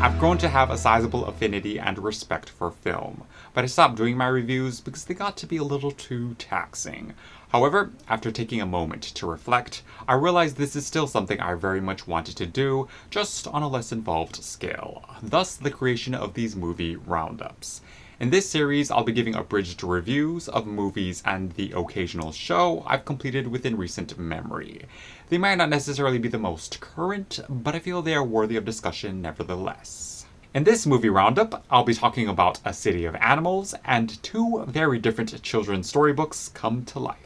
I've grown to have a sizable affinity and respect for film, but I stopped doing my reviews because they got to be a little too taxing. However, after taking a moment to reflect, I realized this is still something I very much wanted to do, just on a less involved scale. Thus, the creation of these movie roundups. In this series, I'll be giving abridged reviews of movies and the occasional show I've completed within recent memory. They might not necessarily be the most current, but I feel they are worthy of discussion nevertheless. In this movie roundup, I'll be talking about A City of Animals and two very different children's storybooks come to life.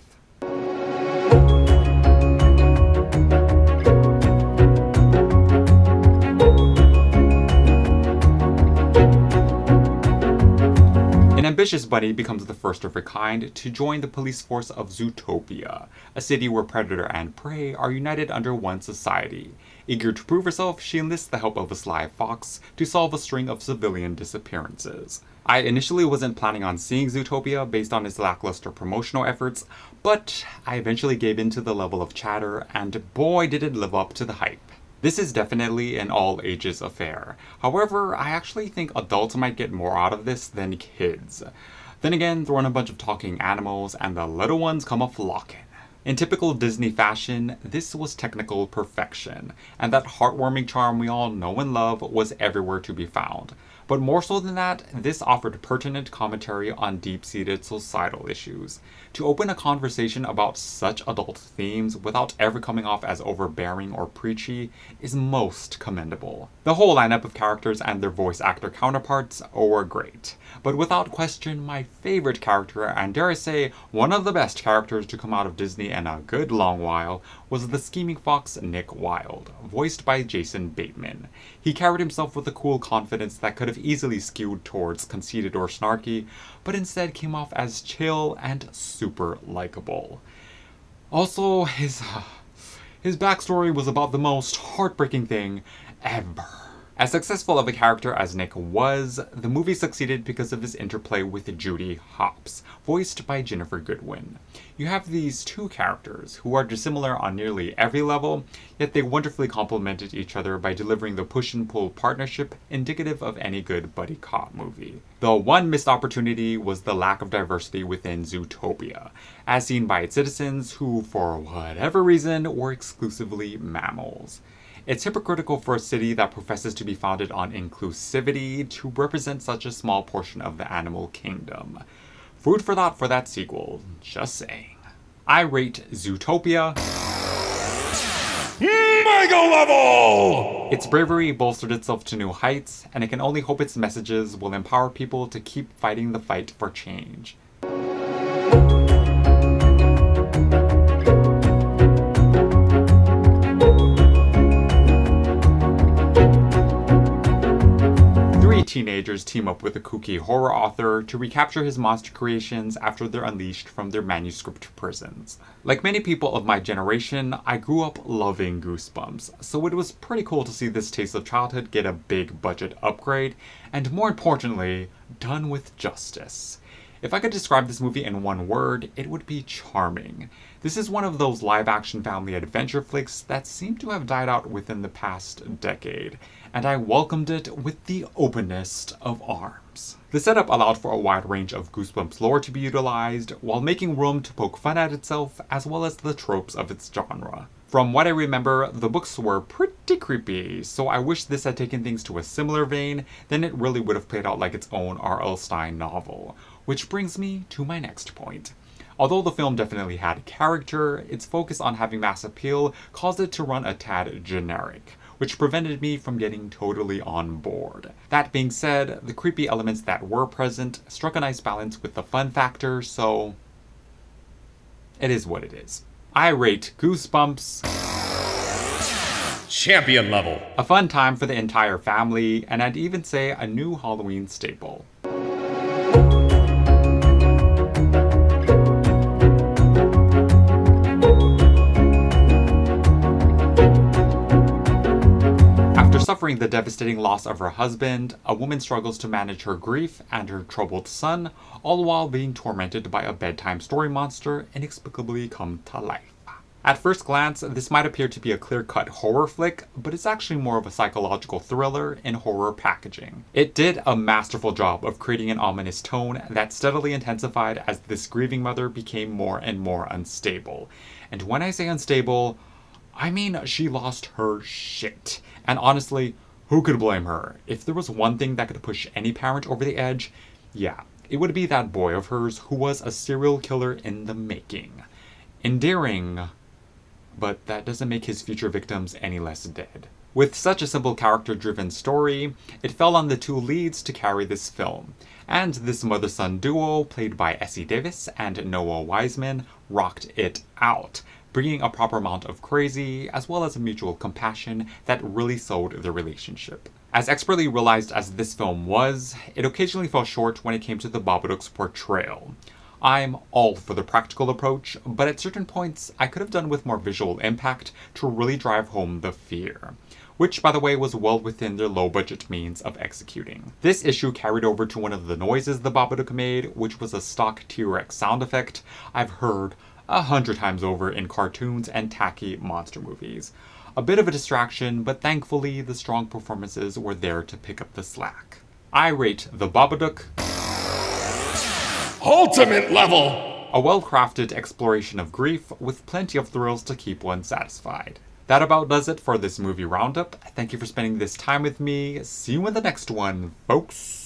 An ambitious bunny becomes the first of her kind to join the police force of Zootopia, a city where predator and prey are united under one society. Eager to prove herself, she enlists the help of a sly fox to solve a string of civilian disappearances. I initially wasn't planning on seeing Zootopia based on its lackluster promotional efforts, but I eventually gave in to the level of chatter, and boy did it live up to the hype. This is definitely an all-ages affair. However, I actually think adults might get more out of this than kids. Then again, throw in a bunch of talking animals and the little ones come a-flocking. In typical Disney fashion, this was technical perfection, and that heartwarming charm we all know and love was everywhere to be found. But more so than that, this offered pertinent commentary on deep-seated societal issues. To open a conversation about such adult themes without ever coming off as overbearing or preachy is most commendable. The whole lineup of characters and their voice actor counterparts were great. But without question, my favorite character, and dare I say, one of the best characters to come out of Disney in a good long while, was the scheming fox Nick Wilde, voiced by Jason Bateman. He carried himself with a cool confidence that could have easily skewed towards conceited or snarky, but instead came off as chill and super likable. Also, his backstory was about the most heartbreaking thing ever. As successful of a character as Nick was, the movie succeeded because of his interplay with Judy Hopps, voiced by Ginnifer Goodwin. You have these two characters who are dissimilar on nearly every level, yet they wonderfully complemented each other by delivering the push and pull partnership indicative of any good buddy cop movie. The one missed opportunity was the lack of diversity within Zootopia, as seen by its citizens who, for whatever reason, were exclusively mammals. It's hypocritical for a city that professes to be founded on inclusivity to represent such a small portion of the animal kingdom. Food for thought for that sequel, just saying. I rate Zootopia Mega Level! Its bravery bolstered itself to new heights, and I can only hope its messages will empower people to keep fighting the fight for change. Teenagers team up with a kooky horror author to recapture his monster creations after they're unleashed from their manuscript prisons. Like many people of my generation, I grew up loving Goosebumps, so it was pretty cool to see this taste of childhood get a big budget upgrade, and more importantly, done with justice. If I could describe this movie in one word, it would be charming. This is one of those live-action family adventure flicks that seem to have died out within the past decade, and I welcomed it with the openest of arms. The setup allowed for a wide range of Goosebumps lore to be utilized, while making room to poke fun at itself as well as the tropes of its genre. From what I remember, the books were pretty creepy, so I wish this had taken things to a similar vein, then it really would have played out like its own R.L. Stine novel. Which brings me to my next point. Although the film definitely had character, its focus on having mass appeal caused it to run a tad generic, which prevented me from getting totally on board. That being said, the creepy elements that were present struck a nice balance with the fun factor, so it is what it is. I rate Goosebumps Champion Level. A fun time for the entire family, and I'd even say a new Halloween staple. Suffering the devastating loss of her husband, a woman struggles to manage her grief and her troubled son, all while being tormented by a bedtime story monster inexplicably come to life. At first glance, this might appear to be a clear-cut horror flick, but it's actually more of a psychological thriller in horror packaging. It did a masterful job of creating an ominous tone that steadily intensified as this grieving mother became more and more unstable. And when I say unstable, I mean she lost her shit. And honestly, who could blame her? If there was one thing that could push any parent over the edge, yeah, it would be that boy of hers who was a serial killer in the making. Endearing, but that doesn't make his future victims any less dead. With such a simple character-driven story, it fell on the two leads to carry this film. And this mother-son duo, played by Essie Davis and Noah Wiseman, rocked it out, bringing a proper amount of crazy, as well as a mutual compassion that really sold the relationship. As expertly realized as this film was, it occasionally fell short when it came to the Babadook's portrayal. I'm all for the practical approach, but at certain points I could have done with more visual impact to really drive home the fear. Which, by the way, was well within their low-budget means of executing. This issue carried over to one of the noises the Babadook made, which was a stock T-Rex sound effect I've heard 100 times over in cartoons and tacky monster movies. A bit of a distraction, but thankfully the strong performances were there to pick up the slack. I rate the Babadook Ultimate level! A well-crafted exploration of grief with plenty of thrills to keep one satisfied. That about does it for this movie roundup. Thank you for spending this time with me. See you in the next one, folks.